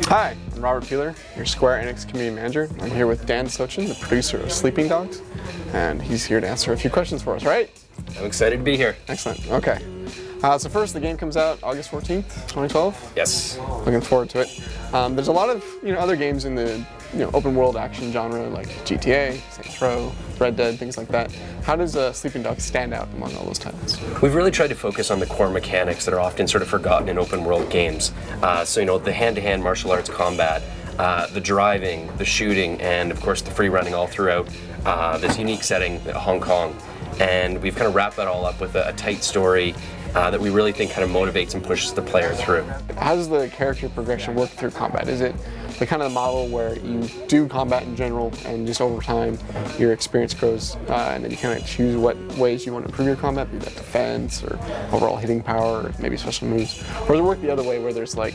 Hi, I'm Robert Peeler, your Square Enix Community Manager. I'm here with Dan Sochan, the producer of Sleeping Dogs, and he's here to answer a few questions for us, right? I'm excited to be here. Excellent, okay. So first, the game comes out August 14th, 2012. Yes. Looking forward to it. There's a lot of other games in the open world action genre like GTA, Saints Row, Red Dead, things like that. How does Sleeping Dogs stand out among all those titles? We've really tried to focus on the core mechanics that are often sort of forgotten in open world games. So the hand-to-hand martial arts combat, the driving, the shooting, and of course the free running all throughout this unique setting, Hong Kong. And we've kind of wrapped that all up with a tight story that we really think kind of motivates and pushes the player through. How does the character progression work through combat? Is it the kind of model where you do combat in general and just over time your experience grows and then you kind of choose what ways you want to improve your combat, be that defense or overall hitting power or maybe special moves? Or does it work the other way where there's like,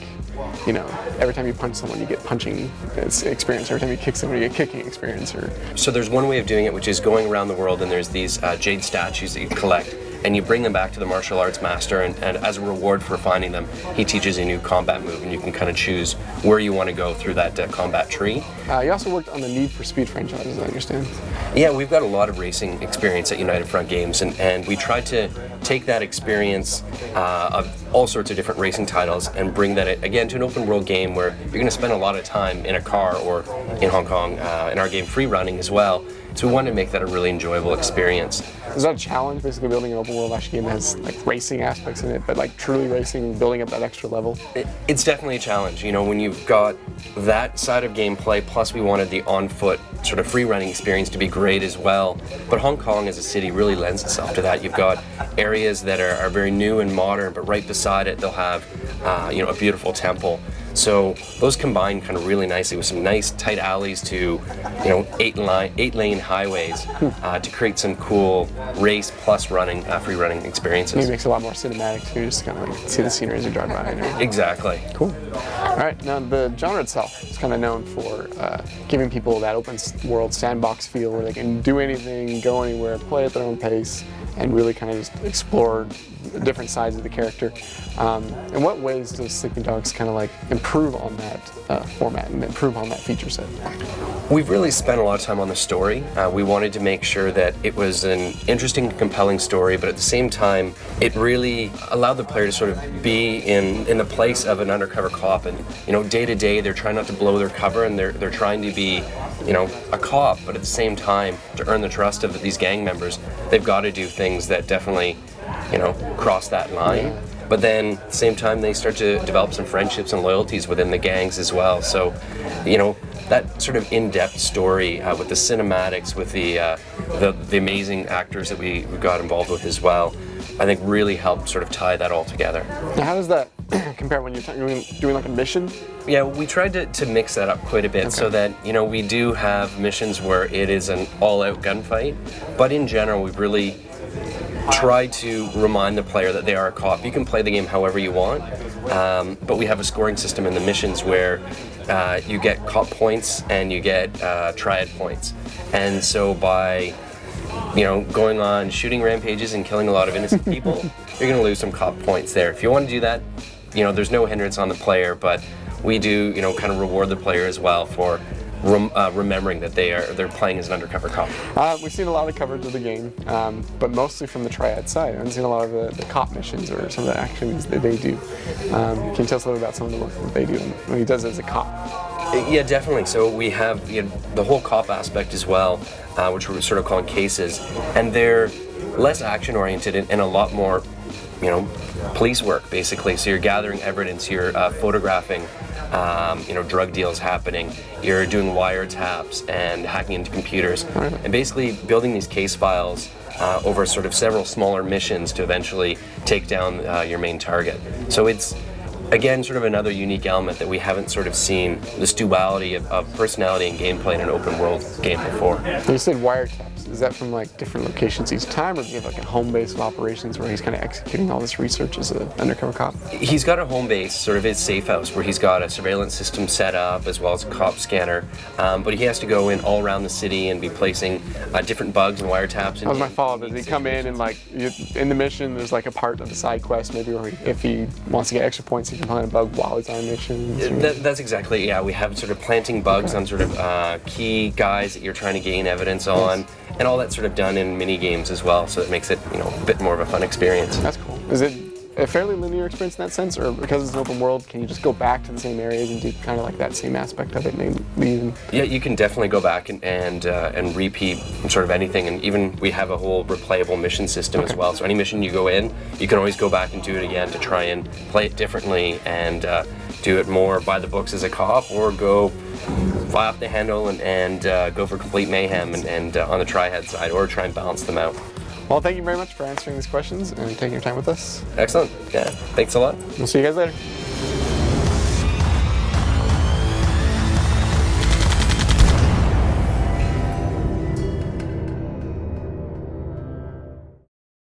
every time you punch someone you get punching experience, every time you kick someone you get kicking experience? So there's one way of doing it, which is going around the world and there's these jade statues that you collect, and you bring them back to the martial arts master, and as a reward for finding them, he teaches a new combat move, and you can kind of choose where you want to go through that combat tree. You also worked on the Need for Speed franchise, as I understand. Yeah, we've got a lot of racing experience at United Front Games, and we tried to take that experience of all sorts of different racing titles and bring that, again, to an open world game where you're going to spend a lot of time in a car or in Hong Kong, in our game free running as well. So we wanted to make that a really enjoyable experience. Is that a challenge, basically building an open world action game that has like racing aspects in it, but like truly racing, building up that extra level? It's definitely a challenge. When you've got that side of gameplay, plus we wanted the on-foot sort of free running experience to be great as well. But Hong Kong as a city really lends itself to that. You've got areas that are very new and modern, but right beside it they'll have a beautiful temple. So those combine kind of really nicely with some nice tight alleys to, 8-lane highways to create some cool race plus running, free running experiences. It makes it a lot more cinematic too, just kind of like see the scenery as you drive by. Exactly. Cool. All right, now the genre itself is kind of known for giving people that open world sandbox feel where they can do anything, go anywhere, play at their own pace, and really kind of just explore different sides of the character. In what ways does Sleeping Dogs kind of like improve on that format and improve on that feature set? We've really spent a lot of time on the story. We wanted to make sure that it was an interesting, compelling story, but at the same time, it really allowed the player to sort of be in the place of an undercover cop. And day to day, they're trying not to blow their cover, and they're trying to be, a cop. But at the same time, to earn the trust of these gang members, they've got to do things that definitely, cross that line. Yeah. But then at the same time, they start to develop some friendships and loyalties within the gangs as well. So, that sort of in-depth story with the cinematics, with the amazing actors that we got involved with as well, I think really helped sort of tie that all together. Now, how does that compare when you're doing like a mission? Yeah, we tried to mix that up quite a bit, so that we do have missions where it is an all-out gunfight, but in general we've really try to remind the player that they are a cop. You can play the game however you want, but we have a scoring system in the missions where you get cop points and you get triad points. And so by going on shooting rampages and killing a lot of innocent people, you're going to lose some cop points there. If you want to do that, there's no hindrance on the player, but we do kind of reward the player as well for remembering that they're playing as an undercover cop. We've seen a lot of coverage of the game, but mostly from the triad side. I haven't seen a lot of the cop missions or some of the actions that they do. Can you tell us a little about some of the work that they do when he does it as a cop? Yeah, definitely. So we have the whole cop aspect as well, which we're sort of calling cases, and they're less action-oriented and a lot more, police work, basically. So you're gathering evidence, you're photographing drug deals happening, you're doing wiretaps and hacking into computers, and basically building these case files over sort of several smaller missions to eventually take down your main target. So it's, again, sort of another unique element that we haven't sort of seen, this duality of personality and gameplay in an open world game before. You said wiretaps. Is that from like different locations each time, or do you have like a home base of operations where he's kind of executing all this research as an undercover cop? He's got a home base, sort of his safe house, where he's got a surveillance system set up as well as a cop scanner, but he has to go in all around the city and be placing different bugs and wiretaps. That was my follow-up. Does he come in and like in the mission there's like a part of the side quest maybe where if he wants to get extra points he can find a bug while it's on missions. That's exactly, yeah. We have sort of planting bugs on sort of key guys that you're trying to gain evidence on, and all that's sort of done in mini games as well. So it makes it, you know, a bit more of a fun experience. That's cool. Is it a fairly linear experience in that sense, or because it's an open world, can you just go back to the same areas and do kind of like that same aspect of it? Maybe yeah, you can definitely go back and repeat sort of anything, and even we have a whole replayable mission system as well. So any mission you go in, you can always go back and do it again to try and play it differently and do it more by the books as a cop, or go fly off the handle and go for complete mayhem and on the tri-head side, or try and balance them out. Well, thank you very much for answering these questions and taking your time with us. Excellent. Yeah, thanks a lot. We'll see you guys later.